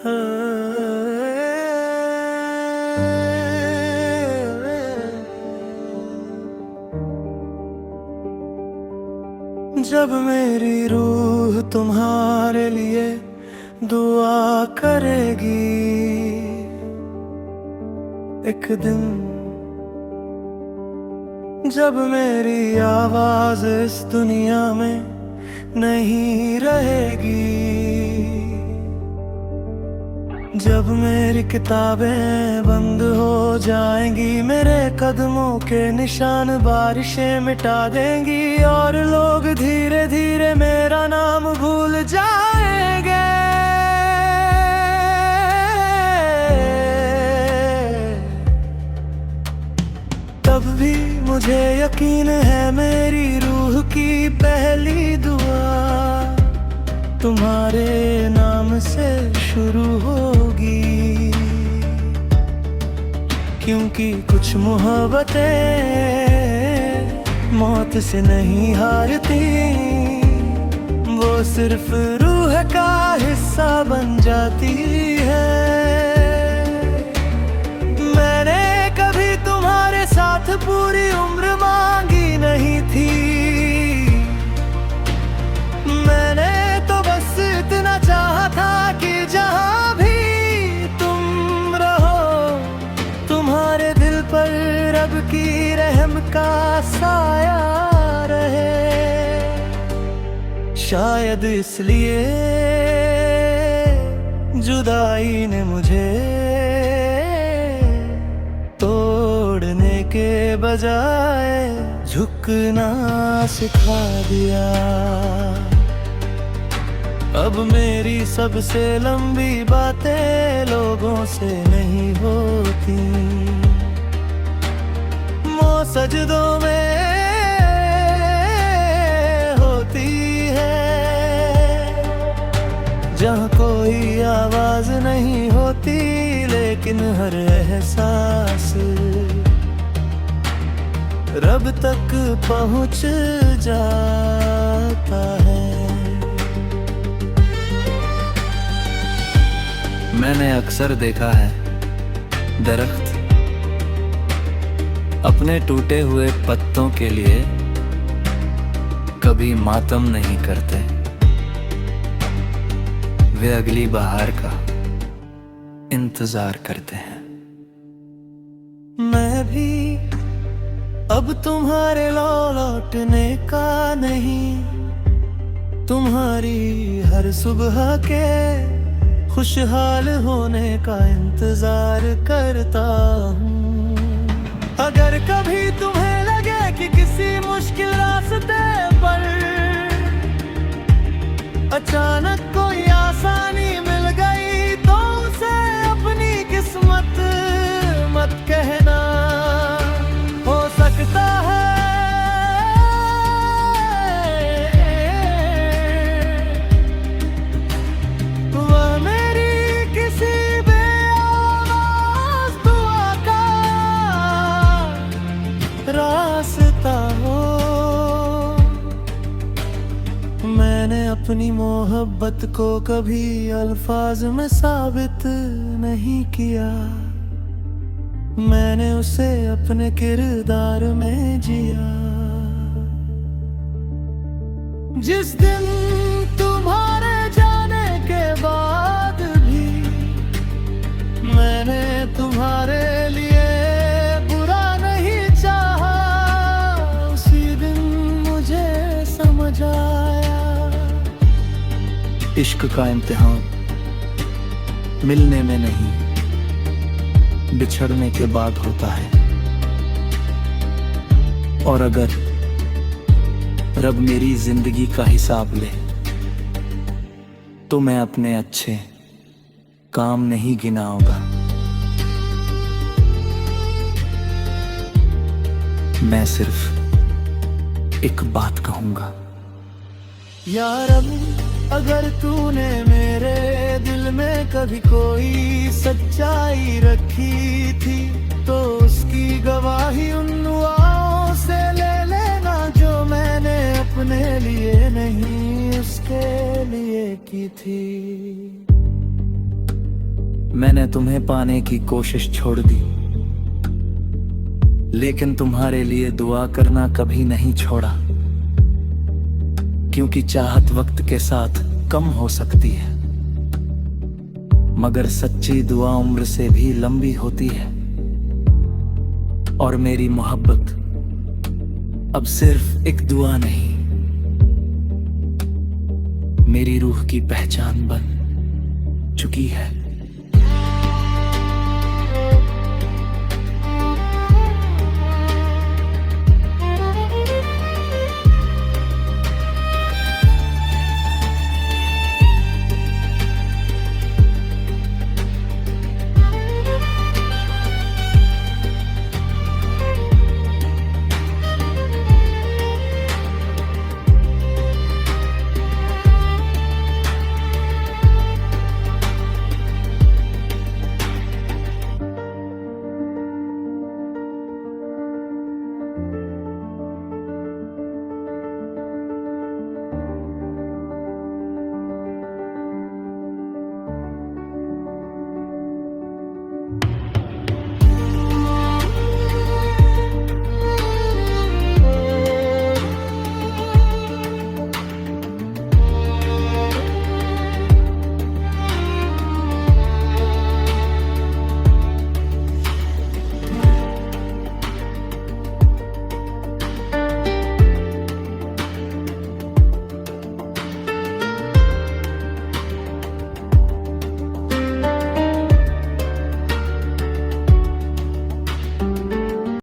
जब मेरी रूह तुम्हारे लिए दुआ करेगी, एक दिन जब मेरी आवाज इस दुनिया में नहीं रहेगी, जब मेरी किताबें बंद हो जाएंगी, मेरे कदमों के निशान बारिशें मिटा देंगी और लोग धीरे धीरे मेरा नाम भूल जाएंगे। तब भी मुझे यकीन है मेरी रूह की पहली दुआ तुम्हारे नाम से शुरू होगी, क्योंकि कुछ मोहब्बतें मौत से नहीं हारती, वो सिर्फ रूह का हिस्सा बन जाती है। मैंने कभी तुम्हारे साथ पूरी उम्र मांगी नहीं थी, मैंने इतना चाहा था कि जहां भी तुम रहो, तुम्हारे दिल पर रब की रहम का साया रहे। शायद इसलिए जुदाई ने मुझे तोड़ने के बजाय झुकना सिखा दिया। अब मेरी सबसे लंबी बातें लोगों से नहीं होती, वो सजदों में होती है, जहाँ कोई आवाज नहीं होती, लेकिन हर एहसास रब तक पहुँच जाता है। मैंने अक्सर देखा है दरख्त अपने टूटे हुए पत्तों के लिए कभी मातम नहीं करते, वे अगली बहार का इंतजार करते हैं। मैं भी अब तुम्हारे लौटने का नहीं, तुम्हारी हर सुबह के खुशहाल होने का इंतजार करता हूँ। अगर कभी तुम्हें लगे कि किसी मुश्किल रास्ते पर अचानक कोई आसानी मिल गई, तो उसे अपनी किस्मत मत कहना, हो सकता है रास्ता हो। मैंने अपनी मोहब्बत को कभी अल्फाज में साबित नहीं किया, मैंने उसे अपने किरदार में जिया। जिस दिन तुम्हारे जाने के बाद भी मैंने तुम्हारे लिए इश्क का इम्तिहान मिलने में नहीं, बिछड़ने के बाद होता है। और अगर रब मेरी जिंदगी का हिसाब ले, तो मैं अपने अच्छे काम नहीं गिनाऊंगा, मैं सिर्फ एक बात कहूंगा। या रब, अगर तूने मेरे दिल में कभी कोई सच्चाई रखी थी, तो उसकी गवाही उन दुआओं से ले लेना जो मैंने अपने लिए नहीं उसके लिए की थी। मैंने तुम्हें पाने की कोशिश छोड़ दी, लेकिन तुम्हारे लिए दुआ करना कभी नहीं छोड़ा, क्योंकि चाहत वक्त के साथ कम हो सकती है, मगर सच्ची दुआ उम्र से भी लंबी होती है। और मेरी मोहब्बत अब सिर्फ एक दुआ नहीं, मेरी रूह की पहचान बन चुकी है।